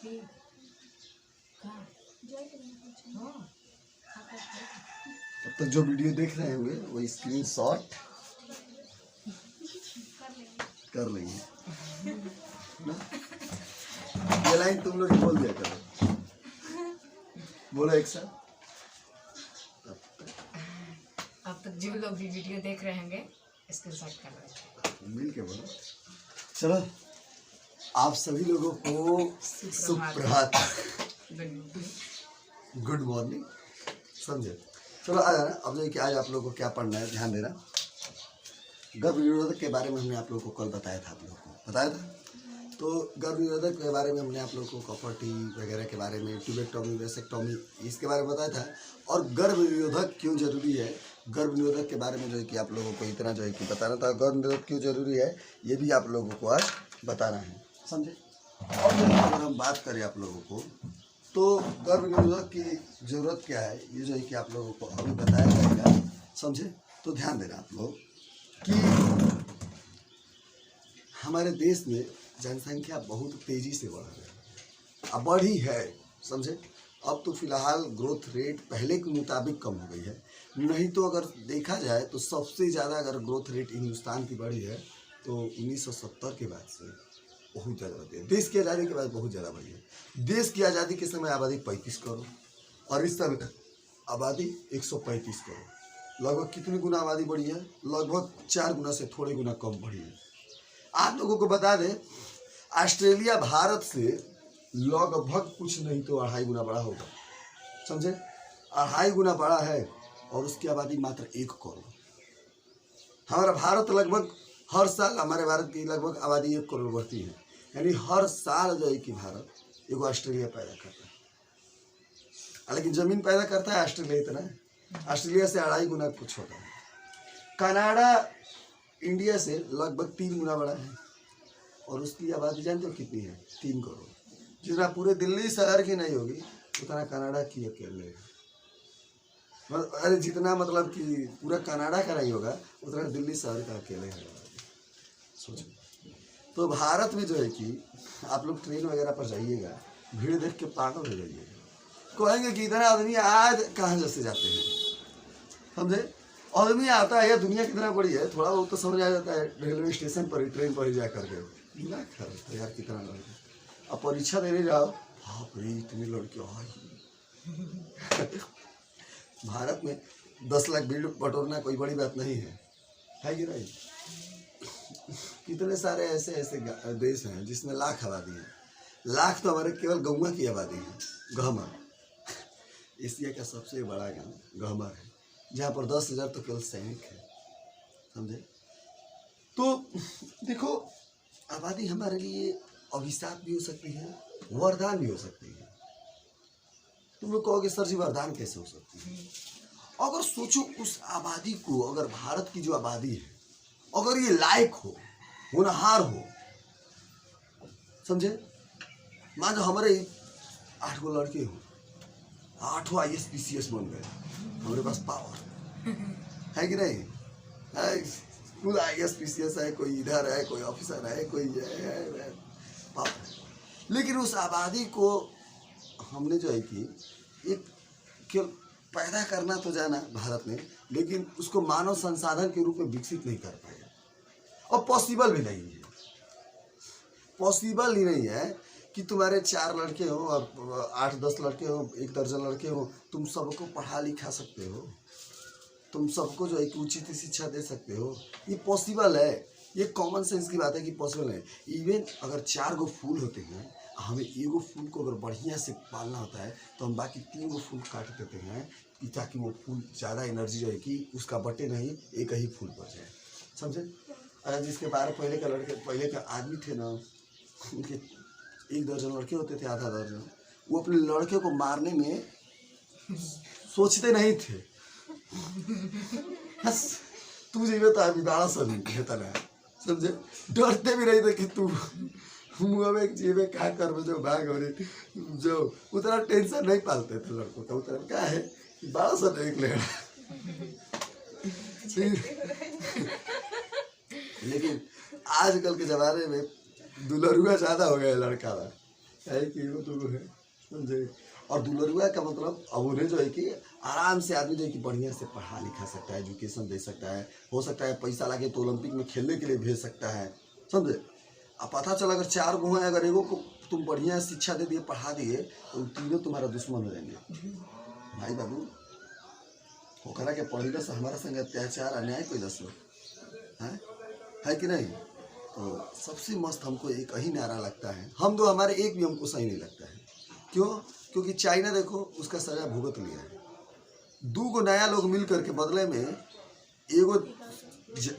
तब तक जो वीडियो देख रहे होंगे वो स्क्रीन शॉट कर लेंगे ना। ये लाइन तुम लोग बोल दिया करो, बोलो एक साथ। अब तक जो लोग भी वीडियो देख रहे होंगे स्क्रीनशॉट कर रहे मिल के बोलो। चलो, आप सभी लोगों को सुप्रभात, गुड मॉर्निंग, समझे। चलो आ जाना। अब जो कि आज आप लोगों को क्या पढ़ना है, ध्यान देना। गर्भ निरोधक के बारे में हमने आप लोगों को कल बताया था, आप लोगों को बताया था। तो गर्भ निरोधक के बारे में हमने आप लोगों को कॉपर टी वगैरह के बारे में, ट्यूबेक्टोमी, वेसेक्टोमी, इसके बारे में बताया था। और गर्भ निरोधक क्यों जरूरी है, गर्भ निरोधक के बारे में जो है कि आप लोगों को इतना जो है कि बताना था। गर्भ निरोधक क्यों जरूरी है ये भी आप लोगों को आज बताना है, समझे। और अगर हम बात करें आप लोगों को, तो गर्भ निरोधक की ज़रूरत क्या है ये जो है कि आप लोगों को अभी बताया जाएगा, समझे। तो ध्यान देना आप लोग कि हमारे देश में जनसंख्या बहुत तेज़ी से बढ़ रही है, अब बढ़ी है, समझे। अब तो फिलहाल ग्रोथ रेट पहले के मुताबिक कम हो गई है, नहीं तो अगर देखा जाए तो सबसे ज़्यादा अगर ग्रोथ रेट हिंदुस्तान की बढ़ी है तो 1970 के बाद से बहुत ज़्यादा बढ़ी है। देश की आज़ादी के बाद बहुत ज़्यादा बढ़ी है। देश की आज़ादी के समय आबादी 35 करोड़ और इस समय आबादी 135 करोड़। लगभग कितनी गुना आबादी बढ़ी है, लगभग 4 गुना से थोड़े गुना कम बढ़ी है। आप लोगों को बता दें, ऑस्ट्रेलिया भारत से लगभग कुछ नहीं तो 2.5 गुना बड़ा होगा, समझे। 2.5 गुना बड़ा है और उसकी आबादी मात्र 1 करोड़। हमारा भारत लगभग हर साल, हमारे भारत की लगभग आबादी 1 करोड़ बढ़ती है, यानी हर साल जो है कि भारत एक ऑस्ट्रेलिया पैदा करता है। लेकिन जमीन पैदा करता है ऑस्ट्रेलिया इतना है, ऑस्ट्रेलिया से 2.5 गुना कुछ होता है। कनाडा इंडिया से लगभग 3 गुना बड़ा है और उसकी आबादी जानते हो कितनी है, 3 करोड़। जितना पूरे दिल्ली शहर की नहीं होगी उतना कनाडा की अकेले, अरे जितना मतलब कि पूरा कनाडा का नहीं होगा उतना दिल्ली शहर का अकेले है, सोचो। तो भारत में जो है कि आप लोग ट्रेन वगैरह पर जाइएगा, भीड़ देख के पागल हो जाइएगा, कहेंगे कि इतना आदमी आज कहाँ जैसे जाते हैं, समझे। आदमी आता है, दुनिया कितना बड़ी है थोड़ा बहुत तो समझ आ जाता है, रेलवे स्टेशन पर ही, ट्रेन पर ही जा करके ना खा यार कितना लड़के। अब परीक्षा देने जाओ, बाप रे इतने लड़के भारत में 10 लाख भीड़ बटोरना कोई बड़ी बात नहीं है कि नहीं। कितने सारे ऐसे ऐसे देश हैं जिसमें लाख आबादी है, लाख तो हमारे केवल गौवा की आबादी है, गहमा। एशिया का सबसे बड़ा गाँव गहमा है, जहाँ पर 10,000 तो केवल सैनिक है, समझे। तो देखो, आबादी हमारे लिए अभिशाप भी हो सकती है, वरदान भी हो सकती है। तुम लोग कहोगे सर जी वरदान कैसे हो सकती है। अगर सोचो उस आबादी को, अगर भारत की जो आबादी है अगर ये लायक हो, होनहार हो, समझे। मान लो हमारे 8 गो लड़के हो, 8 IAS PCS बन गए, हमारे पास पावर है कि नहीं है। खुद IAS PCS है, कोई इधर है, कोई ऑफिसर है, कोई है पावर। लेकिन उस आबादी को हमने जो है कि एक केवल पैदा करना तो जाना भारत ने, लेकिन उसको मानव संसाधन के रूप में विकसित नहीं कर पाए, और पॉसिबल भी नहीं है। पॉसिबल ही नहीं है कि तुम्हारे 4 लड़के हो और 8-10 लड़के हो, 1 दर्जन लड़के हो, तुम सबको पढ़ा लिखा सकते हो, तुम सबको जो एक उचित शिक्षा दे सकते हो। ये पॉसिबल है, ये कॉमन सेंस की बात है कि पॉसिबल है। इवन अगर 4 गो फूल होते हैं, हमें 1 गो फूल को अगर बढ़िया से पालना होता है तो हम बाकी 3 गो फूल काट देते हैं, ताकि वो फूल ज़्यादा एनर्जी जो है कि उसका बटे नहीं, एक ही फूल पर जाए, समझे। अगर जिसके बारे पहले के आदमी थे ना, उनके 1 दर्जन लड़के होते थे, आधा दर्जन, वो अपने लड़के को मारने में सोचते नहीं थे। तू जीवे तो अभी बड़ा सा नहीं कहता ना, समझे। डरते भी नहीं थे कि तू मुँह में जीवे क्या कर जो भाग हो रही, जो उतना टेंशन नहीं पालते थे लड़कों का। उतना क्या है कि बड़ा सा देख ले। लेकिन आजकल के ज़माने में दुलरुआ ज़्यादा हो गया लड़का, है कि वो तो है, समझे। और दुलरुआ का मतलब अब उन्हें जो है कि आराम से आदमी जो है कि बढ़िया से पढ़ा लिखा सकता है, एजुकेशन दे सकता है, हो सकता है पैसा लगे तो ओलंपिक में खेलने के लिए भेज सकता है, समझे। अब पता चला अगर 4 गो हैं, अगर एगो को तुम बढ़िया शिक्षा दे दिए, पढ़ा दिए, तो तीनों तुम्हारा दुश्मन हो जाएंगे। भाई बाबू होकरा के पढ़ेगा से हमारा संग अत्याचार अन्याय कोई दस है कि नहीं। तो सबसे मस्त हमको एक ही नारा लगता है, हम दो हमारे एक भी हमको सही नहीं लगता है। क्यों? क्योंकि चाइना देखो उसका सजा भुगत लिया है। 2 गो नया लोग मिल करके बदले में एगो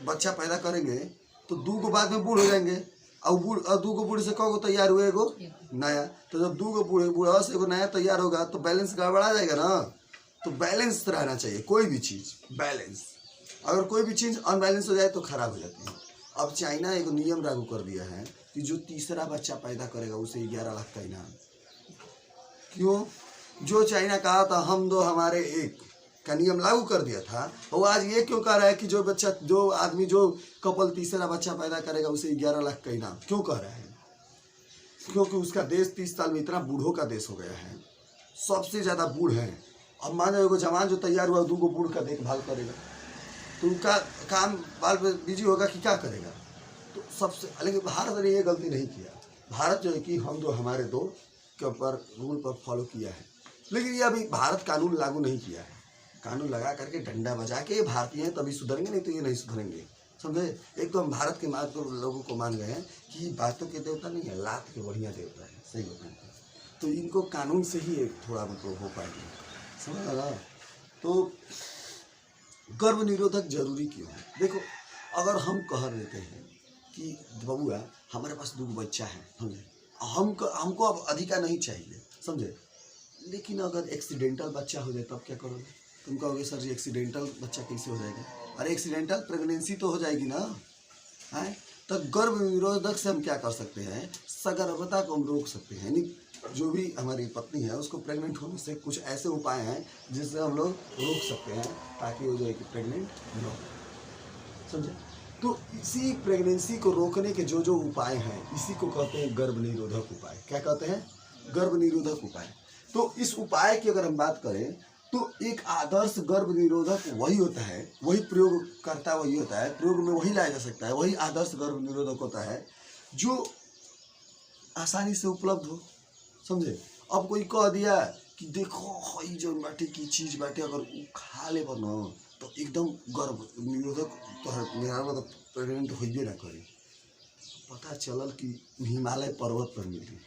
बच्चा पैदा करेंगे तो 2 गो बाद में बूढ़ हो जाएंगे, और 2 गो बूढ़े से कौ गो तैयार हुए एगो नया। तो जब 2 गो बूढ़ा से एगो नया तैयार होगा तो बैलेंस गड़बड़ा जाएगा ना। तो बैलेंस रहना चाहिए, कोई भी चीज़ बैलेंस। अगर कोई भी चीज़ अनबैलेंस हो जाए तो खराब हो जाती है। अब चाइना एक नियम लागू कर दिया है कि जो तीसरा बच्चा पैदा करेगा उसे 11 लाख का इनाम। क्यों? जो चाइना कहा था हम दो हमारे एक का नियम लागू कर दिया था, वो आज ये क्यों कह रहा है कि जो आदमी जो कपल तीसरा बच्चा पैदा करेगा उसे 11 लाख का इनाम क्यों कह रहा है? क्योंकि उसका देश 30 साल में इतना बूढ़ों का देश हो गया है, सबसे ज़्यादा बूढ़ है। अब मानो एगो जवान जो तैयार हुआ 2 गो बूढ़ का देखभाल करेगा तो उनका काम बाल में बिजी होगा कि क्या करेगा। तो सबसे, लेकिन भारत ने ये गलती नहीं किया। भारत जो है कि हम दो हमारे दो के ऊपर रूल पर फॉलो किया है, लेकिन ये अभी भारत कानून लागू नहीं किया है। कानून लगा करके डंडा बजा के भारतीय हैं तभी सुधरेंगे, नहीं तो ये नहीं सुधरेंगे, समझे। एक तो हम भारत के मार्ग पर लोगों को मान गए हैं कि बातों के देवता नहीं है, लात के बढ़िया देवता है, सही बताएं तो इनको कानून से ही एक थोड़ा मतलब हो पाएंगे, समझ ना। तो गर्भ निरोधक जरूरी क्यों है? देखो, अगर हम कह देते हैं कि बबुआ हमारे पास 2 बच्चा है, समझे, हमको अब अधिका नहीं चाहिए, समझे, लेकिन अगर एक्सीडेंटल बच्चा हो जाए तब क्या करोगे? तुम कहोगे सर जी एक्सीडेंटल बच्चा कैसे हो जाएगा? अरे एक्सीडेंटल प्रेगनेंसी तो हो जाएगी ना, है। तो गर्भ निरोधक से हम क्या कर सकते हैं? सगर्भता को हम रोक सकते हैं, यानी जो भी हमारी पत्नी है उसको प्रेग्नेंट होने से कुछ ऐसे उपाय हैं जिससे हम लोग रोक सकते हैं ताकि वो जो है कि प्रेग्नेंट न हो, समझे। तो इसी प्रेगनेंसी को रोकने के जो उपाय हैं इसी को कहते हैं गर्भ निरोधक उपाय। क्या कहते हैं? गर्भ निरोधक उपाय। तो इस उपाय की अगर हम बात करें तो एक आदर्श गर्भ निरोधक वही होता है, वही प्रयोगकर्ता वही होता है, प्रयोग में वही लाया जा सकता है, वही आदर्श गर्भ निरोधक होता है जो आसानी से उपलब्ध हो, समझे। अब कोई कह दिया कि देखो हई जो बाटे की चीज़ बाटे अगर वो खा ले बनो तो एकदम गर्भ निरोधक तो मेरा मतलब प्रेग्नेंट होइबे ना करी। पता चलल कि हिमालय पर्वत पर मिली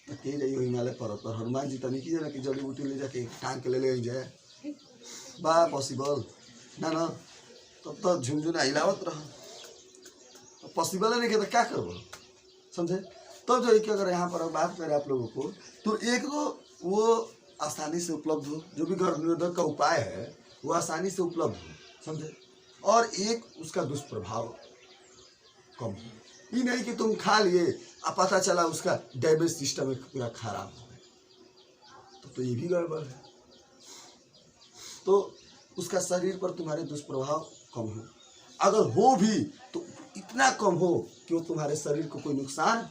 तो के जाइए हिमालय पर्वत पर, हनुमान जी तनी कीजिए ना कि जड़ी बूटी ले जाके टांग के ले जाए, बा पॉसिबल ना ना, तब तो झुनझुना हिलावत रहा, पॉसिबल है नहीं कि तो क्या करो, समझे। तब जो है कि अगर यहाँ पर बात करें आप लोगों को तो एक तो वो आसानी से उपलब्ध हो, जो भी गर्भ निरोधक का उपाय है वो आसानी से उपलब्ध हो, समझे, और एक उसका दुष्प्रभाव कम हो। ये नहीं कि तुम खा लिए अब पता चला उसका डाइजेस्टिव सिस्टम पूरा खराब हो गया तो ये भी गड़बड़ है। तो उसका शरीर पर तुम्हारे दुष्प्रभाव कम हो, अगर हो भी तो इतना कम हो कि वो तुम्हारे शरीर को कोई नुकसान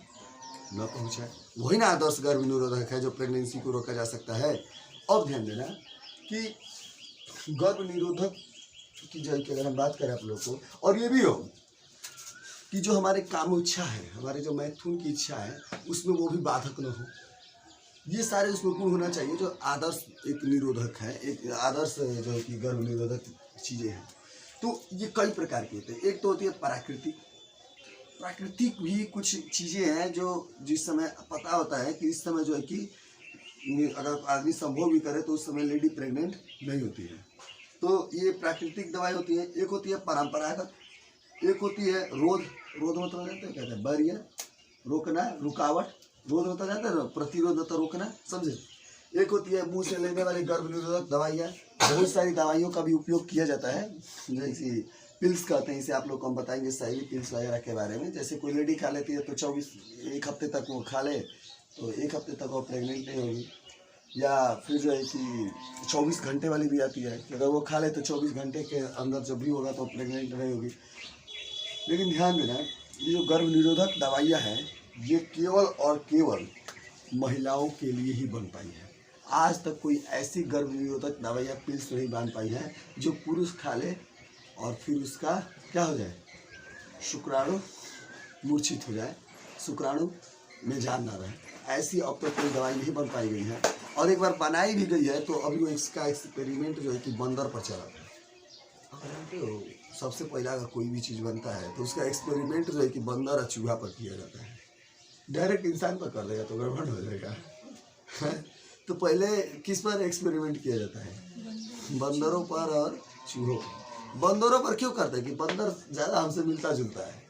न पहुंचाए। वही ना आदर्श गर्भ निरोधक है जो प्रेगनेंसी को रोका जा सकता है। अब ध्यान देना कि गर्भ निरोधक की जो कि अगर हम बात करें आप लोग को, और ये भी हो कि जो हमारे काम इच्छा है, हमारे जो मैथुन की इच्छा है उसमें वो भी बाधक न हो, ये सारे उसमें गुण होना चाहिए जो आदर्श एक निरोधक है, एक आदर्श जो है कि गर्भ निरोधक चीज़ें हैं। तो ये कई प्रकार की होते हैं। एक तो होती है प्राकृतिक भी कुछ चीज़ें हैं जो जिस समय पता होता है कि इस समय जो है कि अगर आदमी संभोग भी करे तो उस समय लेडी प्रेग्नेंट नहीं होती है, तो ये प्राकृतिक दवाई होती है। एक होती है परंपरागत, एक होती है रोध मतलब जानते हैं क्या है, बैरियर रोकना, रुकावट, रोध होता जानते हैं, प्रतिरोध होता रोकना, समझे। एक होती है मुंह से लेने वाली गर्भ निरोधक दवाइयाँ, बहुत सारी दवाइयों का भी उपयोग किया जाता है, जैसे पिल्स कहते हैं, इसे आप लोग को हम बताएंगे सही पिल्स वगैरह के बारे में। जैसे कोई लेडी खा लेती है तो 1 हफ्ते तक वो खा ले तो 1 हफ्ते तक वो प्रेग्नेंट नहीं होगी, या फिर जो है कि 24 घंटे वाली भी आती है कि अगर वो खा ले तो 24 घंटे के अंदर जब भी होगा तो प्रेग्नेंट नहीं होगी। लेकिन ध्यान देना ये जो गर्भ निरोधक दवाइयाँ हैं ये केवल और केवल महिलाओं के लिए ही बन पाई है। आज तक कोई ऐसी गर्भ निरोधक दवाई या पिल्स नहीं बन पाई है जो पुरुष खा ले और फिर उसका क्या हो जाए, शुक्राणु मूर्छित हो जाए, शुक्राणु में जान ना रहे। ऐसी अब तक कोई दवाई नहीं बन पाई गई है, और एक बार बनाई भी गई है तो अभी वो इसका एक्सपेरिमेंट जो है कि बंदर पर चला था। आप जानते हो सबसे पहला अगर कोई भी चीज़ बनता है तो उसका एक्सपेरिमेंट जो है कि बंदर और चूहा पर किया जाता है। डायरेक्ट इंसान पर कर देगा तो गड़बड़ हो जाएगा। तो पहले किस पर एक्सपेरिमेंट किया जाता है, बंदरों पर और चूहों पर। बंदरों पर क्यों करते हैं कि बंदर ज़्यादा हमसे मिलता जुलता है,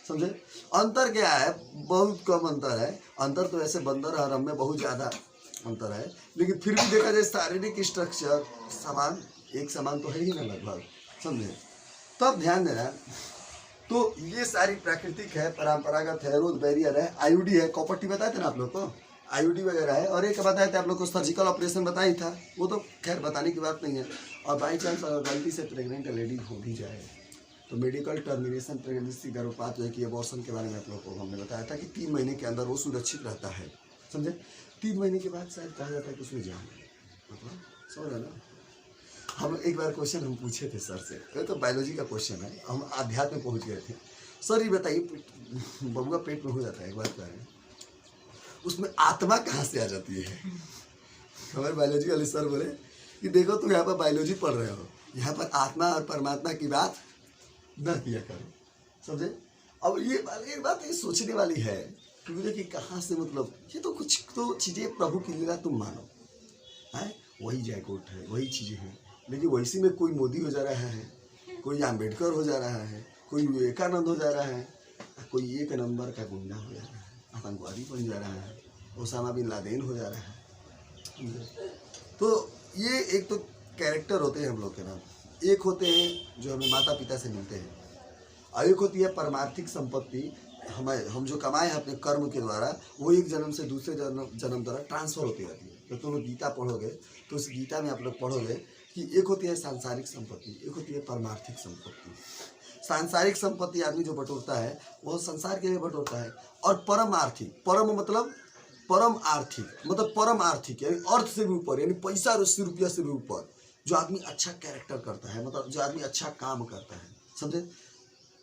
समझे। अंतर क्या है, बहुत कम अंतर है। अंतर तो ऐसे बंदर और हम में बहुत ज़्यादा अंतर है, लेकिन फिर भी देखा जाए शारीरिक स्ट्रक्चर समान, एक समान तो है ही ना लगभग, समझे। तब ध्यान देना। तो ये सारी प्राकृतिक है, परंपरागत है, रोज बैरियर है, आईयूडी है, कॉपर टी बताए थे ना आप लोग को, आईयूडी वगैरह है। और एक बताए थे आप लोग को सर्जिकल ऑपरेशन बताई था, वो तो खैर बताने की बात नहीं है। और बाई चांस अगर गलती से प्रेग्नेंट लेडी हो भी जाए तो मेडिकल टर्मिनेशन प्रेगनेंसी गर्भपात जो है कि एबॉर्शन के बारे में आप लोग को हमने बताया था कि 3 महीने के अंदर वो सुरक्षित रहता है, समझे। 3 महीने के बाद शायद कहा जाता है कि उसमें जान, मतलब समझ रहे ना। हम एक बार क्वेश्चन हम पूछे थे सर से, ये तो बायोलॉजी का क्वेश्चन है, हम अध्यात्म में पहुंच गए थे। सर ये बताइए, बबुआ पेट में हो जाता है, एक बात करें, उसमें आत्मा कहाँ से आ जाती है। हमारे बायोलॉजी वाले सर बोले कि देखो तुम यहाँ पर बायोलॉजी पढ़ रहे हो, यहाँ पर आत्मा और परमात्मा की बात न किया करो, समझे। अब ये एक बात ये सोचने वाली है, क्योंकि देखिए कहाँ से, मतलब ये तो कुछ तो चीज़ें प्रभु की लीला तुम मानो है, वही जयकोट है, वही चीज़ें हैं। लेकिन वैसी में कोई मोदी हो जा रहा है, कोई अम्बेडकर हो जा रहा है, कोई विवेकानंद हो जा रहा है, कोई एक नंबर का गुंडा हो जा रहा है, आतंकवादी बन जा रहा है, ओसामा बिन लादेन हो जा रहा है। तो ये एक तो कैरेक्टर होते हैं हम लोग के नाम, एक होते हैं जो हमें माता पिता से मिलते हैं, और एक होती है परमार्थिक संपत्ति, हम जो कमाए हैं अपने कर्म के द्वारा, वो एक जन्म से दूसरे जन्म द्वारा ट्रांसफर होती रहती है। तो तुम लोग गीता पढ़ोगे तो उस गीता में आप लोग पढ़ोगे कि एक होती है सांसारिक संपत्ति, एक होती है परमार्थिक संपत्ति। सांसारिक संपत्ति आदमी जो बटोरता है वो संसार के लिए बटोरता है, और परम आर्थिक, परम मतलब परम आर्थिक, मतलब परम आर्थिक यानी अर्थ से भी ऊपर, यानी पैसा और रुपया से भी ऊपर, जो आदमी अच्छा कैरेक्टर करता है, मतलब जो आदमी अच्छा काम करता है, समझे।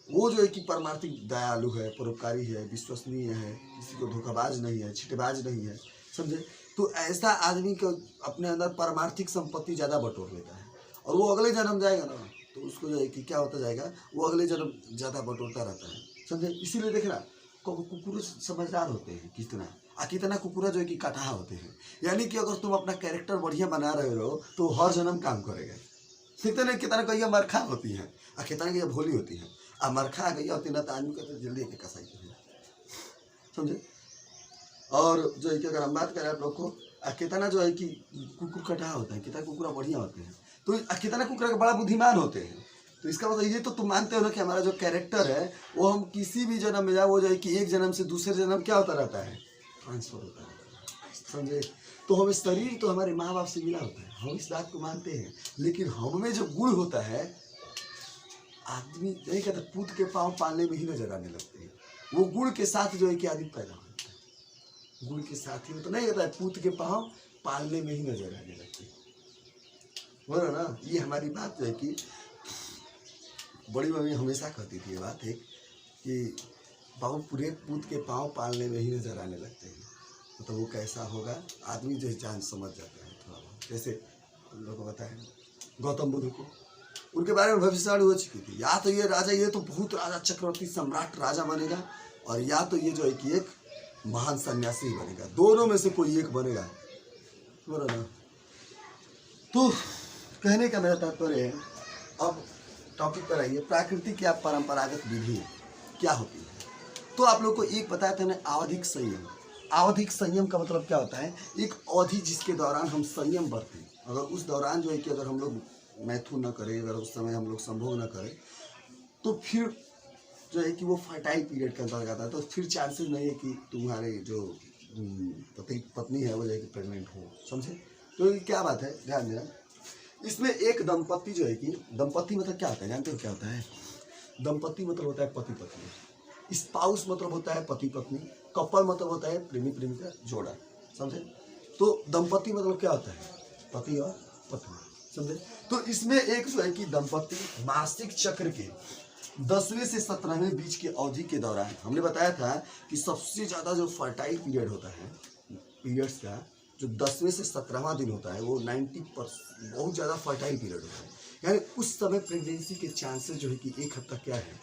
वो जो है कि परमार्थिक दयालु है, परोपकारी है, विश्वसनीय है, किसी को धोखाबाज नहीं है, छिटेबाज नहीं है, समझे। तो ऐसा आदमी को अपने अंदर परमार्थिक संपत्ति ज़्यादा बटोर लेता है, और वो अगले जन्म जाएगा ना तो उसको जो है कि क्या होता जाएगा, वो अगले जन्म ज़्यादा बटोरता रहता है, समझे। इसीलिए देखना कुकुर समझदार होते हैं कितना, और कितना कुकुरा जो है कि कटाहा होते हैं। यानी कि अगर तुम अपना कैरेक्टर बढ़िया बना रहे हो तो हर जन्म काम करेगा। कितना कहिया मरखा होती है और कितना कहिया भोली होती है, और मरखा आ गई होती ना तो आदमी कहते जल्दी एक कसाई करेगा, समझे। और जो है कि अगर हम बात करें आप लोग को, कितना जो है कि कुकुर कटाहा होता है, कितना कुकुरा बढ़िया होते हैं, तो कितना कुकुरा के बड़ा बुद्धिमान होते हैं। तो इसका मतलब ये तो तुम मानते हो ना कि हमारा जो कैरेक्टर है वो हम किसी भी जन्म में जाए वो जो है कि एक जन्म से दूसरे जन्म क्या होता रहता है, ट्रांसफर होता है, समझे। तो हमें शरीर तो हमारे माँ बाप से मिला होता है, हम इस बात को मानते हैं, लेकिन हम में जो गुण होता है, आदमी नहीं कहता पूत के पाँव पालने में ही नजर आने लगते हैं, वो गुण के साथ जो है कि आदमी पैदा होता है, गुण के साथ ही तो नहीं कहता है पूत के पाँव पालने में ही नजर आने लगते हैं, बोलो ना। ये हमारी बात जो है कि बड़ी मम्मी हमेशा कहती थी ये बात है कि बाबू पूरे पूत के पाँव पालने में ही नजर आने लगते हैं, तो वो कैसा होगा, आदमी जो जान समझ जाता है थोड़ा बहुत। जैसे हम लोग को बताएं गौतम बुद्ध को, उनके बारे में भविष्यवाणी हो चुकी थी, या तो ये राजा, ये तो बहुत राजा चक्रवर्ती सम्राट राजा बनेगा, और या तो ये जो है कि एक महान सन्यासी बनेगा, दोनों में से कोई एक बनेगा, बोलो ना। तो कहने का मेरा तात्पर्य है, अब टॉपिक पर आइए, प्राकृतिक या परंपरागत विधि क्या होती है। तो आप लोग को एक बताया था मैंने, आवधिक संयम। आवधिक संयम का मतलब क्या होता है, एक अवधि जिसके दौरान हम संयम बरतें, अगर उस दौरान जो है कि अगर हम लोग मैथुन न करें, अगर उस समय हम लोग संभोग न करें, तो फिर जो है कि वो फर्टाइल पीरियड के अंतर्गत आता है, तो फिर चांसेस नहीं है कि तुम्हारे जो पत्नी है वो जो है कि प्रेगनेंट हो, समझे। तो ये क्या बात है, ध्यान देना। इसमें एक दंपति जो है कि, दंपति मतलब क्या होता है, जानते हो क्या होता है, दंपति मतलब होता है पति पत्नी, स्पाउस मतलब होता है पति पत्नी, कपल मतलब होता है प्रेमी प्रेमिका जोड़ा, समझे। तो दंपति मतलब क्या होता है, पति और पत्नी, समझे। तो इसमें एक जो है कि दंपति मासिक चक्र के 10वें से 17वें बीच की अवधि के दौरान, हमने बताया था कि सबसे ज़्यादा जो फर्टाइल पीरियड होता है पीरियड्स का, जो 10वें से 17वां दिन होता है, वो 90% बहुत ज़्यादा फर्टाइल पीरियड होता है। यानी उस समय प्रेगनेंसी के चांसेस जो है कि एक हद तक क्या है,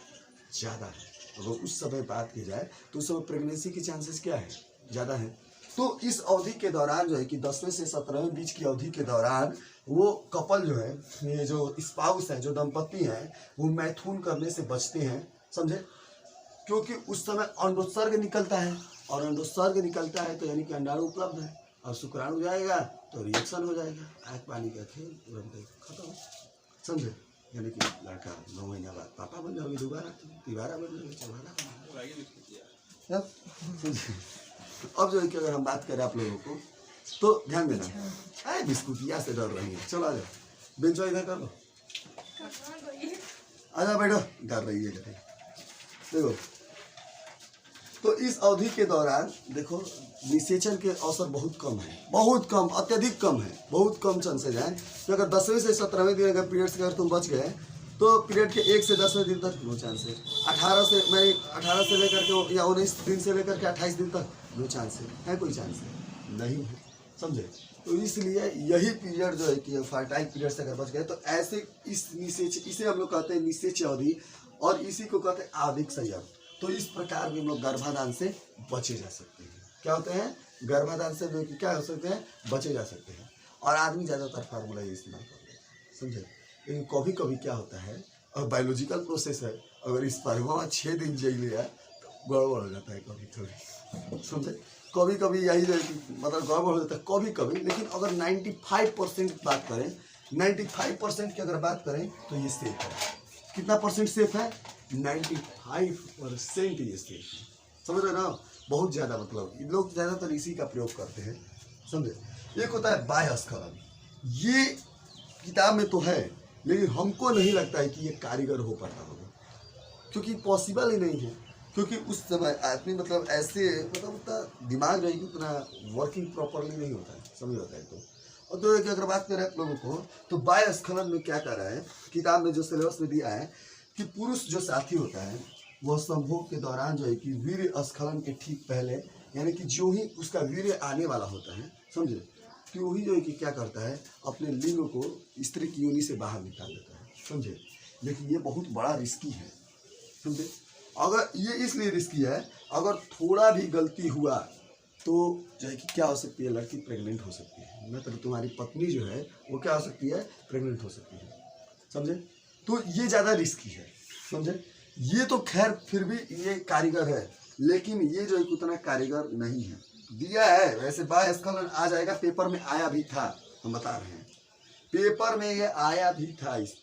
ज़्यादा है। अगर उस समय बात की जाए तो उस समय प्रेगनेंसी के चांसेस क्या है, ज़्यादा है। तो इस अवधि के दौरान जो है कि 10वें से 17वें बीच की अवधि के दौरान वो कपल जो है, ये जो स्पाउस है, जो दंपति हैं, वो मैथुन करने से बचते हैं, समझे। क्योंकि उस समय अंडोत्सर्ग निकलता है, और अंडोत्सर्ग निकलता है तो यानी कि अंडाणु उपलब्ध है, और शुक्राणु जाएगा तो रिएक्शन हो जाएगा, आग पानी का खेल तुरंत खत्म, समझे। यानी कि लड़का 9 महीना बाद पापा बन जाओगे, दोबारा तिबारा बन जाओगे, चौबारा। अब जो है कि अगर हम बात करें आप लोगों को तो ध्यान देना, अरे बिस्कुटिया से डर रही है, चलो आ जाओ, बेंचो इधर कर लो, आजा बैठो, डर रही है देखो। तो इस अवधि के दौरान देखो निषेचन के अवसर बहुत कम है, बहुत कम, अत्यधिक कम है, बहुत कम चांसेज हैं कि अगर 10वें से 17वें दिन अगर पीरियड्स अगर तुम बच गए तो पीरियड के 1 से 10वें दिन तक नो चांस है। 18 से लेकर के या 19 दिन से लेकर के 28 दिन तक नो चांस है कोई चांस है नहीं है, समझे। तो इसलिए यही पीरियड जो है कि फर्टाइल पीरियड से अगर बच गए तो ऐसे इस निषेच, इसे हम लोग कहते हैं निषेच अवधि, और इसी को कहते हैं आवधिक संयम। तो इस प्रकार भी हम लोग गर्भाधान से बचे जा सकते हैं। क्या होते हैं, गर्भाधान से जो कि क्या हो सकते हैं, बचे जा सकते हैं। और आदमी ज़्यादातर फार्मूला ये इस्तेमाल करते हैं, समझे। लेकिन कभी कभी क्या होता है, और बायोलॉजिकल प्रोसेस है, अगर इस फार्मूला 6 दिन जी लिया तो गड़बड़ हो जाता है कभी कभी, समझे। कभी कभी यही मतलब गड़बड़ हो जाता है कभी कभी। लेकिन अगर 95% बात करें, 95% की अगर बात करें तो ये सेफ है। कितना परसेंट सेफ है, 95% ये सेफ है, समझ रहे ना। बहुत ज़्यादा मतलब लोग ज़्यादातर इसी का प्रयोग करते हैं, समझे। एक होता है बाह्यस्खलन, ये किताब में तो है लेकिन हमको नहीं लगता है कि ये कारीगर हो पाता होगा, क्योंकि पॉसिबल ही नहीं है। क्योंकि उस समय आदमी मतलब ऐसे मतलब उतना दिमाग जो है कि उतना वर्किंग प्रॉपरली नहीं होता है, समझ होता है। तो और तो एक अगर बात करें आप लोगों को तो बाह्यस्खलन में क्या कर रहा है, किताब में जो सिलेबस में दिया है कि पुरुष जो साथी होता है वह संभोग के दौरान जो है कि वीर्य स्खलन के ठीक पहले, यानी कि जो ही उसका वीर्य आने वाला होता है, समझे, कि वही जो है कि क्या करता है, अपने लिंग को स्त्री की योनि से बाहर निकाल देता है, समझे। लेकिन ये बहुत बड़ा रिस्की है, समझे। अगर ये इसलिए रिस्की है, अगर थोड़ा भी गलती हुआ तो जो है कि क्या हो सकती है, लड़की प्रेग्नेंट हो सकती है, मतलब तुम्हारी पत्नी जो है वो क्या हो सकती है, प्रेग्नेंट हो सकती है, समझे। तो ये ज़्यादा रिस्की है, समझे। ये तो खैर फिर भी ये कारीगर है, लेकिन ये जो है उतना कारीगर नहीं है। दिया है वैसे बाह्यस्खलन आ जाएगा, पेपर में आया भी था, हम बता रहे हैं पेपर में ये आया भी था इस,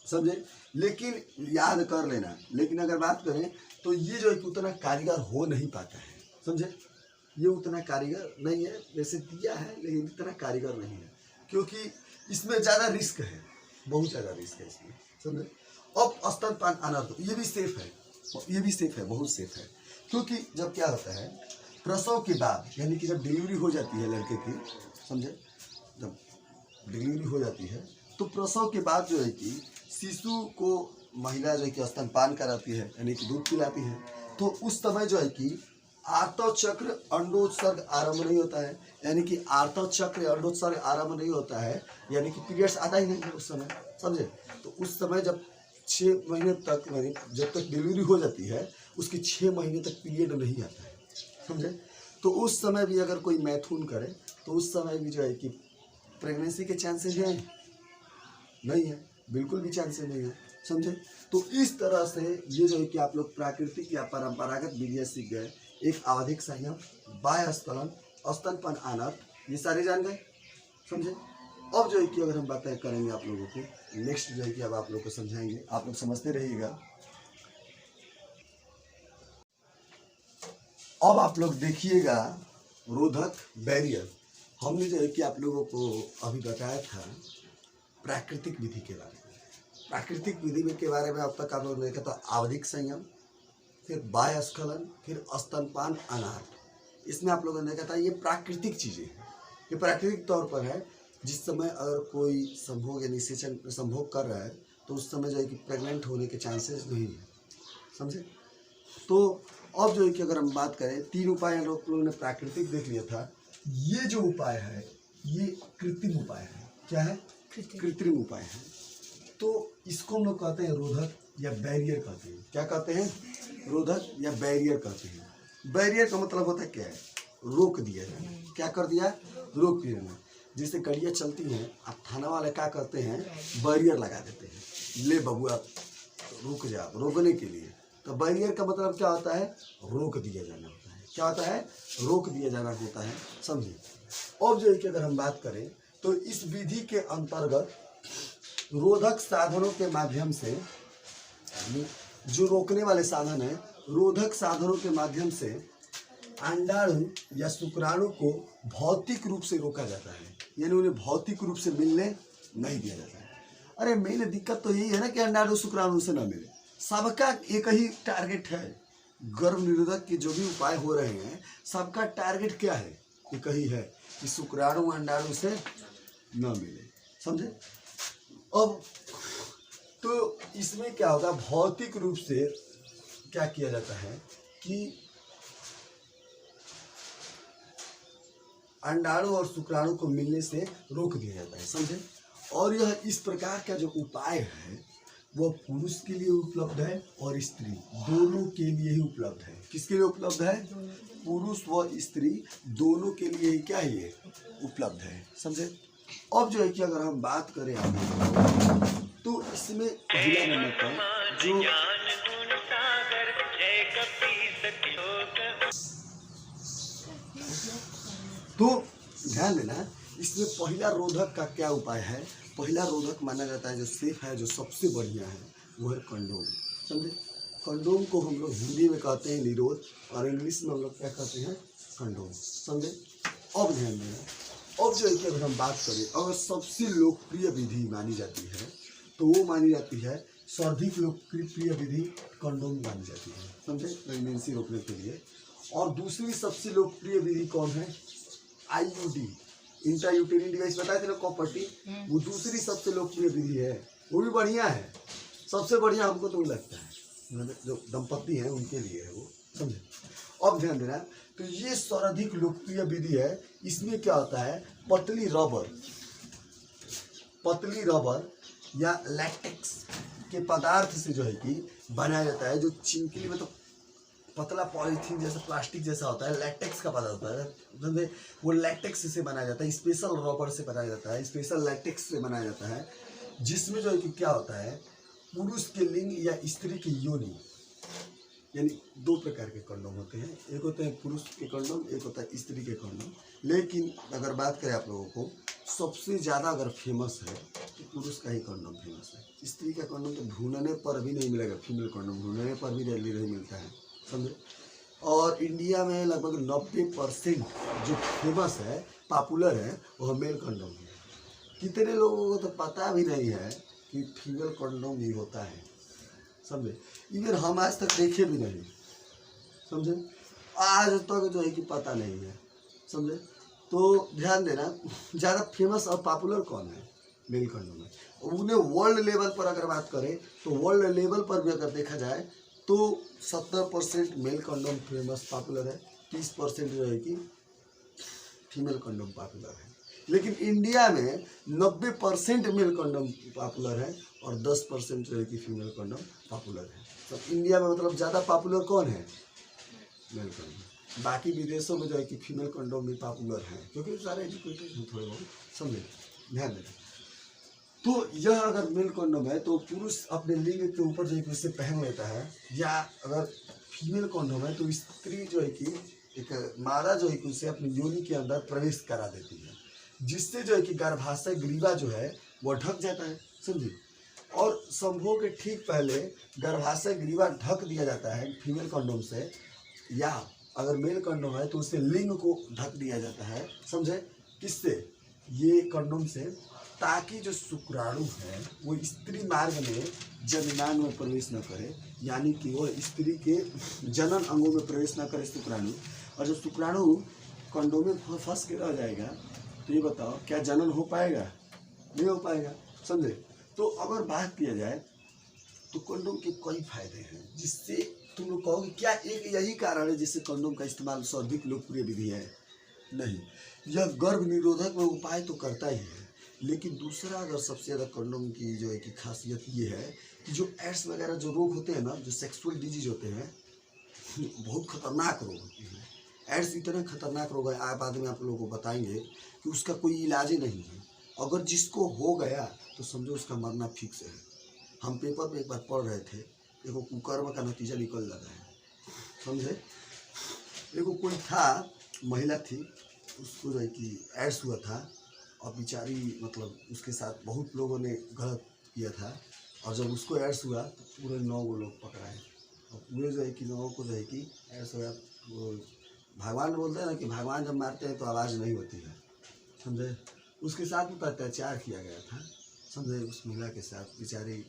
समझे। लेकिन याद कर लेना। लेकिन अगर बात करें तो ये जो है उतना कारीगर हो नहीं पाता है, समझे। ये उतना कारीगर नहीं है, वैसे दिया है लेकिन इतना कारीगर नहीं है, क्योंकि इसमें ज़्यादा रिस्क है, बहुत ज़्यादा रिस्क है इसमें, समझे। अब स्तनपान अनर्थ, ये भी सेफ है, ये भी सेफ है, बहुत सेफ है। क्योंकि जब क्या होता है प्रसव के बाद, यानी कि जब डिलीवरी हो जाती है लड़के की, समझे, जब डिलीवरी हो जाती है तो प्रसव के बाद जो है कि शिशु को महिला जो है कि स्तनपान कराती है, यानी कि दूध पिलाती है। तो उस समय जो है कि आर्तव चक्र अंडोत्सर्ग आरंभ नहीं होता है, यानी कि आर्तव चक्र अंडोत्सर्ग आरंभ नहीं होता है, यानी कि पीरियड्स आता ही नहीं है उस समय, समझे। तो उस समय जब 6 महीने तक, यानी जब तक डिलीवरी हो जाती है उसके 6 महीने तक पीरियड नहीं आता है, समझे। तो उस समय भी अगर कोई मैथुन करे तो उस समय भी जो है कि प्रेगनेंसी के चांसेस हैं, नहीं है, बिल्कुल भी चांसेस नहीं है, समझे। तो इस तरह से ये जो है कि आप लोग प्राकृतिक या परंपरागत विधियाँ सीख गए, एक आवधिक संयम, बाह्यस्खलन, स्तनपान अनर्थ, ये सारे जान गए, समझे। अब जो है कि अगर हम बातें करेंगे आप लोगों को, नेक्स्ट जो है कि अब आप लोग को समझाएंगे, आप लोग समझते रहिएगा। अब आप लोग देखिएगा रोधक बैरियर, हमने जो है कि आप लोगों को अभी बताया था प्राकृतिक विधि के बारे में। प्राकृतिक विधि में के बारे में अब तक आप लोगों ने देखा था आवधिक संयम, फिर बाह्यस्खलन, फिर स्तनपान अनर्थ, इसमें आप लोगों ने देखा था ये प्राकृतिक चीज़ें हैं, ये प्राकृतिक तौर पर है। जिस समय अगर कोई संभोग या निषेचन संभोग कर रहा है तो उस समय जो है कि प्रेग्नेंट होने के चांसेस नहीं है, समझे। तो अब जो है कि अगर हम बात करें 3 उपाय हम लोगों ने प्राकृतिक देख लिया था, ये जो उपाय है ये कृत्रिम उपाय है। क्या है? कृत्रिम उपाय है। तो इसको हम लोग कहते हैं रोधक या बैरियर कहते हैं। क्या कहते हैं? रोधक या बैरियर कहते हैं। बैरियर का मतलब होता है क्या है? रोक दिया जाना। क्या कर दिया? रोक दिया जाना। जैसे गाड़ियाँ चलती हैं, अब थाना वाले क्या करते हैं? बैरियर लगा देते हैं, ले बबुआ रुक जा, रोकने के लिए। तो बैरियर का मतलब क्या होता है? रोक दिया जाना होता है। क्या होता है? रोक दिया जाना होता है, समझिए। अब जो है कि अगर हम बात करें तो इस विधि के अंतर्गत रोधक साधनों के माध्यम से, जो रोकने वाले साधन है, रोधक साधनों के माध्यम से अंडाणु या शुक्राणु को भौतिक रूप से रोका जाता है, यानी उन्हें भौतिक रूप से मिलने नहीं दिया जाता है। अरे मेन दिक्कत तो यही है ना कि अंडाणु शुक्राणु से ना मिले। सबका एक ही टारगेट है, गर्भ निरोधक के जो भी उपाय हो रहे हैं सबका टारगेट क्या है? एक ही है कि शुक्राणु अंडाणु से न मिले, समझे। अब तो इसमें क्या होगा? भौतिक रूप से क्या किया जाता है कि अंडाणु और शुक्राणु को मिलने से रोक दिया जाता है, समझे। और यह इस प्रकार का जो उपाय है वो पुरुष के लिए उपलब्ध है और स्त्री दोनों के लिए ही उपलब्ध है। किसके लिए उपलब्ध है? पुरुष व स्त्री दोनों के लिए ही क्या है? ये उपलब्ध है, समझे। अब जो है कि अगर हम बात करें आगे तो इसमें पहला नंबर पर जो तो ध्यान देना, इसमें पहला रोधक का क्या उपाय है? पहला रोधक माना जाता है जो सेफ है, जो सबसे बढ़िया है, वो है कंडोम, समझे। कंडोम को हम लोग हिंदी में कहते हैं निरोध और इंग्लिश में हम लोग क्या कहते हैं? कंडोम, समझे। अब ध्यान देना, अब जो है कि अगर हम बात करें, अगर सबसे लोकप्रिय विधि मानी जाती है तो वो मानी जाती है, सर्वाधिक लोकप्रिय विधि कंडोम मानी जाती है, समझे, प्रेगनेंसी रोकने के लिए। और दूसरी सबसे लोकप्रिय विधि कौन है? IUD, इंट्रायूटेरिन डिवाइस, बताए थे ना, कॉपर्टी। वो दूसरी सबसे लोकप्रिय विधि है, वो भी बढ़िया है। सबसे बढ़िया हमको तो लगता है जो दंपति हैं उनके लिए है वो, समझे। अब ध्यान देना, तो ये सर्वाधिक लोकप्रिय विधि है। इसमें क्या होता है? पतली रबर या लैटेक्स के पदार्थ से जो है कि बनाया जाता है, जो चिमकी में तो पतला पॉलीथीन जैसा प्लास्टिक जैसा होता है, लैटेक्स का पदार्थ होता है, वो लैटेक्स से बनाया जाता है, स्पेशल रबर से बनाया जाता है, स्पेशल लैटेक्स से बनाया जाता है, जिसमें जो है कि क्या होता है? पुरुष के लिंग या स्त्री की योनि, यानी 2 प्रकार के कंडोम होते हैं। एक होते हैं पुरुष के कंडोम, एक होता है स्त्री के कंडोम। लेकिन अगर बात करें आप लोगों को, सबसे ज़्यादा अगर फेमस है तो पुरुष का ही कंडोम फेमस है। स्त्री का कंडोम तो ढूंढने पर भी नहीं मिलेगा, फीमेल कंडोम ढूंढने पर भी जल्दी नहीं मिलता है, समझे। और इंडिया में लगभग 90% जो फेमस है, पॉपुलर है, वह मेल कंडोम है। कितने लोगों को तो पता भी नहीं है कि फीमेल कंडोम भी होता है, समझे। इवन हम आज तक देखे भी नहीं, समझे, आज तक जो है कि पता नहीं है, समझे। तो ध्यान देना, ज़्यादा फेमस और पॉपुलर कौन है? मेल कंडोम है। उन्हें वर्ल्ड लेवल पर अगर बात करें तो वर्ल्ड लेवल पर भी अगर देखा जाए तो 70% मेल कंडोम फेमस पॉपुलर है, 30% जो है कि फीमेल कंडोम पॉपुलर है। लेकिन इंडिया में 90% मेल कंडोम पॉपुलर है और 10% जो है कि फीमेल कंडोम पॉपुलर है। तो इंडिया में मतलब ज़्यादा पॉपुलर कौन है? Male condom. बाकी विदेशों में जो है कि फीमेल कंडोम भी पॉपुलर है, क्योंकि सारे एजुकेटेड हैं थोड़े बहुत, समझे, ध्यान देना। तो यह अगर मेल कंडोम है तो पुरुष अपने लिंग के ऊपर जो है कि उसे पहन लेता है, या अगर फीमेल कंडोम है तो स्त्री जो है कि एक मादा जो है कि उसे अपनी योनि के अंदर प्रवेश करा देती है, जिससे जो है कि गर्भाशय ग्रीवा जो है वो ढक जाता है, समझिए। और संभोग के ठीक पहले गर्भाशय ग्रीवा ढक दिया जाता है फीमेल कंडोम से, या अगर मेल कंडोम है तो उससे लिंग को ढक दिया जाता है, समझे। किससे? ये कंडोम से, ताकि जो शुक्राणु है वो स्त्री मार्ग में जननांग में प्रवेश न करे, यानी कि वह स्त्री के जनन अंगों में प्रवेश न करे शुक्राणु, और जब शुक्राणु कंडोम में फंस के रह जाएगा तो ये बताओ क्या जनन हो पाएगा? नहीं हो पाएगा, समझे। तो अगर बात किया जाए तो कंडोम के कई फायदे हैं, जिससे तुम लोग कहोगे क्या एक यही कारण है जिससे कंडोम का इस्तेमाल सर्वाधिक लोकप्रिय विधि है? नहीं, यह गर्भ निरोधक में उपाय तो करता ही है, लेकिन दूसरा अगर सबसे ज़्यादा कंडोम की जो है कि खासियत ये है कि जो एड्स वगैरह जो रोग होते हैं ना, जो सेक्सुअल डिजीज होते हैं, बहुत खतरनाक रोग होती है। एड्स इतने खतरनाक रोग है, आप आदमी आप लोगों को बताएंगे कि उसका कोई इलाज ही नहीं है। अगर जिसको हो गया तो समझो उसका मरना फिक्स है। हम पेपर में एक बार पढ़ रहे थे, देखो कुकर्म का नतीजा निकल जाता है, समझे। देखो कोई था, महिला थी, उसको जो है कि एड्स हुआ था और बेचारी मतलब उसके साथ बहुत लोगों ने गलत किया था, और जब उसको एड्स हुआ तो पूरे 9 लोग पकड़ाए, और पूरे जो है कि 9 को जो है कि एड्स हुआ। वो भगवान बोलते हैं ना कि भगवान जब मारते हैं तो आवाज़ नहीं होती है, समझे। उसके साथ में अत्याचार किया गया था, समझे। उस महिला के साथ बेचारी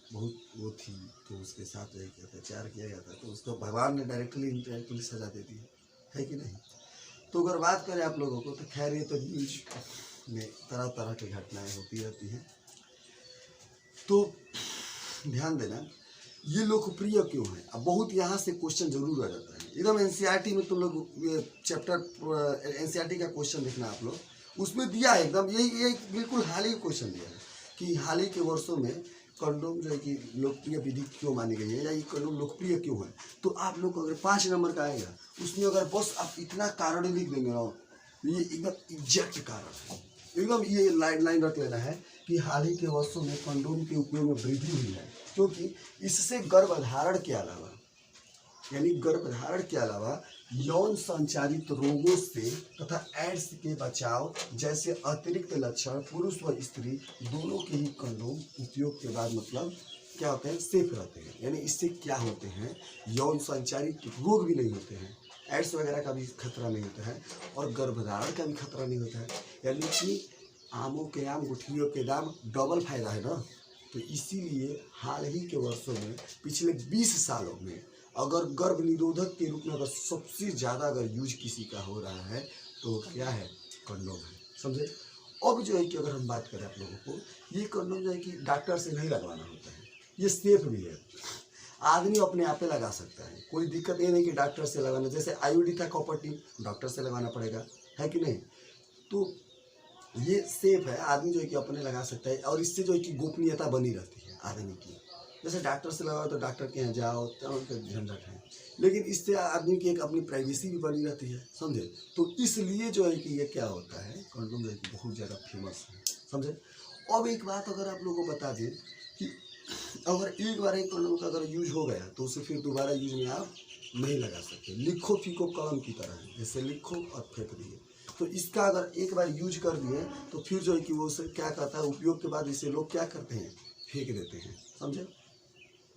बहुत वो थी, तो उसके साथ एक अत्याचार किया गया था, तो उसको भगवान ने डायरेक्टली इनडायरेक्टली सजा दे दी है कि नहीं। तो अगर बात करें आप लोगों को तो खैर ये तो न्यूज में तरह तरह की घटनाएं होती रहती हैं। तो ध्यान देना ये लोकप्रिय क्यों है। अब बहुत यहाँ से क्वेश्चन जरूर आ जाता है, एकदम एनसीईआरटी में तुम लोग ये चैप्टर एनसीईआरटी का क्वेश्चन देखना आप लोग, उसमें दिया है एकदम यही बिल्कुल हाल ही क्वेश्चन दिया है कि हाल ही के वर्षों में कंडोम जो है कि लोकप्रिय विधि क्यों मानी गई है, या ये कंडोम लोकप्रिय क्यों है। तो आप लोग अगर 5 नंबर का आएगा उसमें अगर बस आप इतना कारण लिख देंगे ना, ये एकदम एग्जैक्ट कारण है, एकदम ये लाइन रख लेना है कि हाल ही के वर्षों में कंडोम के उपयोग में वृद्धि हुई है, क्योंकि इससे गर्भधारण के अलावा यौन संचारित रोगों से तथा एड्स के बचाव जैसे अतिरिक्त लक्षण पुरुष व स्त्री दोनों के ही कंडोम उपयोग के बाद मतलब क्या होते हैं, सेफ रहते हैं। यानी इससे क्या होते हैं, यौन संचारित रोग भी नहीं होते हैं, एड्स वगैरह का भी खतरा नहीं होता है, और गर्भधारण का भी खतरा नहीं होता है। यानी कि आमों के आम गुठलियों के दाम, डबल फायदा है ना। तो इसीलिए हाल ही के वर्षों में पिछले 20 सालों में अगर गर्भ निरोधक के रूप में अगर सबसे ज़्यादा अगर यूज किसी का हो रहा है तो क्या है, कंडोम है, समझे। अब जो है कि अगर हम बात करें आप लोगों को, ये कंडोम जो है कि डॉक्टर से नहीं लगवाना होता है, ये सेफ भी है, आदमी अपने आप पे लगा सकता है, कोई दिक्कत ये नहीं कि डॉक्टर से लगाना। जैसे आईयूडी था कॉपर टी, डॉक्टर से लगाना पड़ेगा, है कि नहीं। तो ये सेफ है, आदमी जो है कि अपने लगा सकता है, और इससे जो है कि गोपनीयता बनी रहती है आदमी की। जैसे डॉक्टर से लगाओ तो डॉक्टर के यहाँ जाओ तो उनका झंझट है, लेकिन इससे आदमी की एक अपनी प्राइवेसी भी बनी रहती है, समझे। तो इसलिए जो है कि ये क्या होता है, कंडोम जो है कि बहुत ज़्यादा फेमस है, समझे। अब एक बात अगर आप लोगों को बता दें कि अगर एक बार एक कंडोम का अगर यूज हो गया तो उसे फिर दोबारा यूज में आप नहीं लगा सकते। लिखो फीको कलम की तरह है, जैसे लिखो और फेंक दिए। तो इसका अगर एक बार यूज कर दिए तो फिर जो है कि वो उसे क्या करता है, उपयोग के बाद इसे लोग क्या करते हैं, फेंक देते हैं, समझे।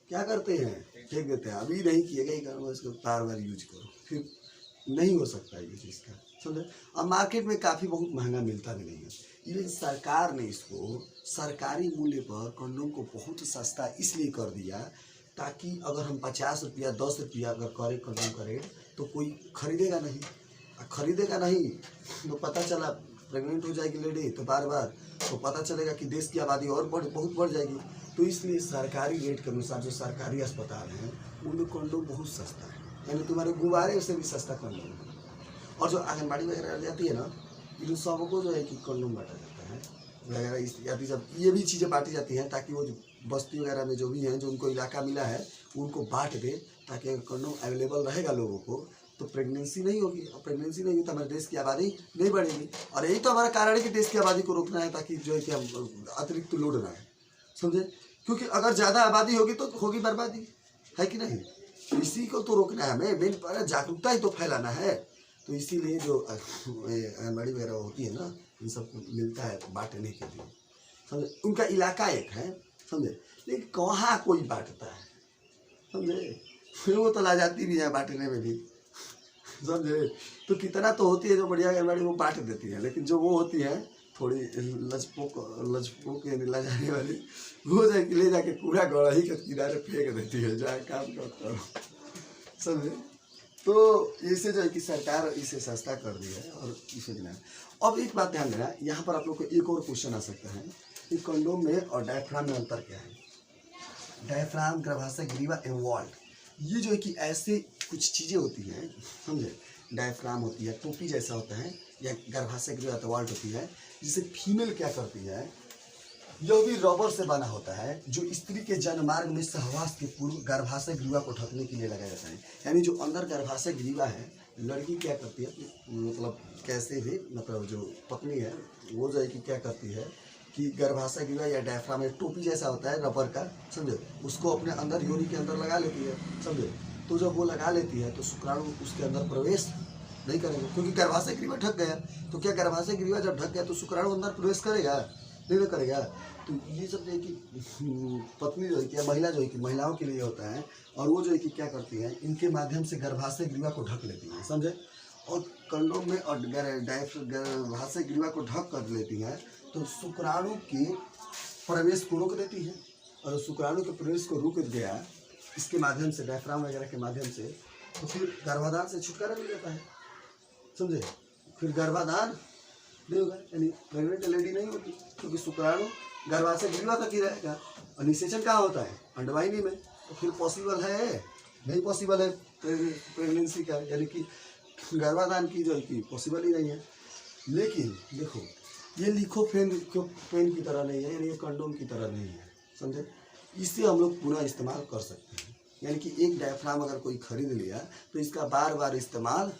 क्या करते हैं, फेंक देते हैं। अभी नहीं किएगा ही कारण इसको बार बार यूज करो, फिर नहीं हो सकता यूज इसका, समझे। और मार्केट में काफ़ी बहुत महंगा मिलता भी नहीं है। इवन सरकार ने इसको सरकारी मूल्य पर कंडोम को बहुत सस्ता इसलिए कर दिया ताकि अगर हम 50 रुपया 10 रुपया अगर करें कंडोम का रेट तो कोई खरीदेगा नहीं। तो पता चला प्रेग्नेंट हो जाएगी लेडी तो बार बार, तो पता चलेगा कि देश की आबादी और बहुत बढ़ जाएगी। तो इसलिए सरकारी रेट के अनुसार जो सरकारी अस्पताल हैं उनमें कंडोम बहुत सस्ता है, यानी तुम्हारे गुब्बारे से भी सस्ता कंडोम है। और जो आंगनबाड़ी वगैरह जाती है ना, इन सबको जो है कि कंडोम बांटा जाता है वगैरह, इस या जब ये भी चीज़ें बांटी जाती हैं ताकि वो जो बस्ती वगैरह में जो भी हैं, जो उनको इलाका मिला है उनको बांट दे, ताकि अगर कंडोम अवेलेबल रहेगा लोगों को तो प्रेगनेंसी नहीं होगी, और प्रेगनेंसी नहीं होगी तो हमारे देश की आबादी नहीं बढ़ेगी। और यही तो हमारा कारण है कि देश की आबादी को रोकना है, ताकि जो है कि हम अतिरिक्त लोड ना है, समझे। क्योंकि अगर ज़्यादा आबादी होगी तो होगी बर्बादी, है कि नहीं। तो इसी को तो रोकना है हमें, मेन जागरूकता ही तो फैलाना है। तो इसीलिए जो आंगनबाड़ी वगैरह होती है ना, इन सबको मिलता है बांटने के लिए, समझे। उनका इलाका एक है, समझे, लेकिन कहाँ कोई बांटता है, समझे। फिर वो तो ला जाती भी है बांटने में भी, समझे। तो कितना तो होती है जो बढ़िया आंगनबाड़ी वो बांट देती है, लेकिन जो वो होती है थोड़ी लजपोक यानी ला जाने वाली, वो जाके ले जाके पूरा गड़ही के किनारे फेंक देती है, जाए काम करता हो, समझे। तो इसे जो है कि सरकार इसे सस्ता कर दी है और इसे देना है। अब एक बात ध्यान देना, यहाँ पर आप लोग को एक और क्वेश्चन आ सकता है कि कंडोम में और डायफ्राम में अंतर क्या है। डायफ्राम, गर्भाशय ग्रीवा एवं वॉल्ट, ये जो है कि ऐसे कुछ चीज़ें होती हैं, समझे। डायफ्राम होती है, टोपी जैसा होता है, या गर्भाशय ग्रीवा तो वॉल्ट होती है, जिसे फीमेल क्या करती है, जो भी रबर से बना होता है, जो स्त्री के जनमार्ग में सहवास के पूर्व गर्भाशय ग्रीवा को ढकने के लिए लगाया जाता है। यानी जो अंदर गर्भाशय ग्रीवा है, लड़की क्या करती है, मतलब कैसे भी, मतलब जो पत्नी है वो जो है कि क्या करती है कि गर्भाशय ग्रीवा या डायफ्राम में टोपी जैसा होता है रबर का, समझे, उसको अपने अंदर योनि के अंदर लगा लेती है, समझे। तो जब वो लगा लेती है तो शुक्राणु उसके अंदर प्रवेश नहीं करेंगे, क्योंकि गर्भाशय ग्रीवा ढक गया। तो क्या गर्भाशय ग्रीवा जब ढक गया तो शुक्राणु अंदर प्रवेश करेगा, नहीं करेगा। तो ये सब जो है कि पत्नी जो है कि महिला जो है कि महिलाओं के लिए होता है, और वो जो है कि क्या करती है, इनके माध्यम से गर्भाशय ग्रीवा को ढक लेती है, समझे। और कंडोम में और गर्भाशय ग्रीवा को ढक कर लेती है तो शुक्राणु के प्रवेश को रोक देती है, और शुक्राणु के प्रवेश को रोक गया इसके माध्यम से, डायफ्राम वगैरह के माध्यम से, तो फिर गर्भाधान से छुटकारा मिल जाता है, समझे। फिर गर्भाधान नहीं होगा, यानी प्रेग्नेंट लेडी नहीं होती, क्योंकि शुक्राणु गर्भाशय ग्रीवा तक ही रहेगा, और निषेचन कहाँ होता है, अंडवाहिनी में। तो फिर पॉसिबल है, नहीं पॉसिबल है प्रेगनेंसी का, यानी कि गर्भाधान की जो है कि पॉसिबल ही नहीं है। लेकिन देखो, ये लिखोफेन पेन की तरह नहीं है, यानी ये कंडोम की तरह नहीं है, समझे। इसे हम लोग पुनः इस्तेमाल कर सकते हैं, यानी कि एक डायफ्राम अगर कोई खरीद लिया तो इसका बार बार इस्तेमाल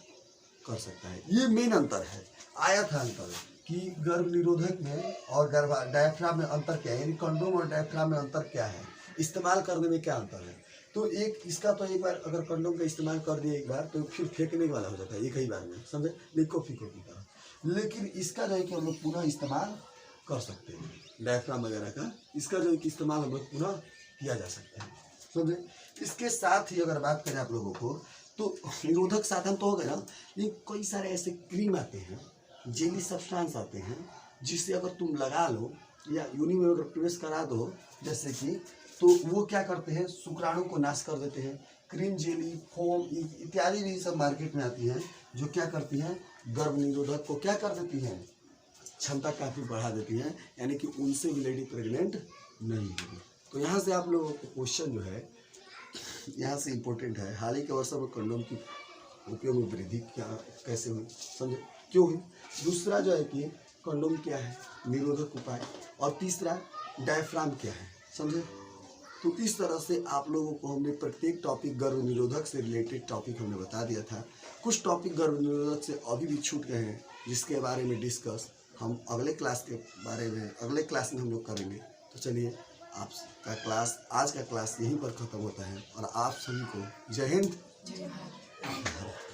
कर सकता है। ये मेन अंतर है। आया था अंतर कि गर्भ निरोधक में और डायफ्राम में अंतर क्या है, यानी कंडोम और डायफ्राम में अंतर क्या है, इस्तेमाल करने में क्या अंतर है। तो एक इसका तो एक बार अगर कंडोम का इस्तेमाल कर दिए एक बार, तो फिर फेंकने वाला हो जाता है एक ही बार में, समझे, लिखो फीको की तरह। लेकिन इसका जो है कि हम लोग पुनः इस्तेमाल कर सकते हैं, डायफ्राम वगैरह का, इसका जो है कि इस्तेमाल हम लोग पुनः किया जा सकता है, समझे। इसके साथ ही अगर बात करें आप लोगों को, तो निरोधक साधन तो हो गए ना, ये कई सारे ऐसे क्रीम आते हैं, जेली सब्सटेंस आते हैं, जिससे अगर तुम लगा लो या यूनि में अगर प्रवेश करा दो, जैसे कि, तो वो क्या करते हैं, शुक्राणु को नाश कर देते हैं। क्रीम, जेली, फोम इत्यादि भी सब मार्केट में आती हैं, जो क्या करती हैं, गर्भ निरोधक को क्या कर देती हैं, क्षमता काफ़ी बढ़ा देती हैं, यानी कि उनसे भी लेडी प्रेग्नेंट नहीं होगी। तो यहाँ से आप लोगों को क्वेश्चन जो है यहाँ से इम्पोर्टेंट है, हाल ही के वर्षों में कंडोम की उपयोग में वृद्धि क्या कैसे हुई, समझे, क्यों हुई। दूसरा जो है कि कंडोम क्या है, निरोधक उपाय, और तीसरा डायफ्राम क्या है, समझे। तो इस तरह से आप लोगों को हमने प्रत्येक टॉपिक गर्भ निरोधक से रिलेटेड टॉपिक हमने बता दिया था। कुछ टॉपिक गर्भ निरोधक से अभी भी छूट गए हैं, जिसके बारे में डिस्कस हम अगले क्लास के बारे में अगले क्लास में हम लोग करेंगे। तो चलिए, आपका क्लास, आज का क्लास यहीं पर ख़त्म होता है, और आप सभी को जय हिंद, जय भारत।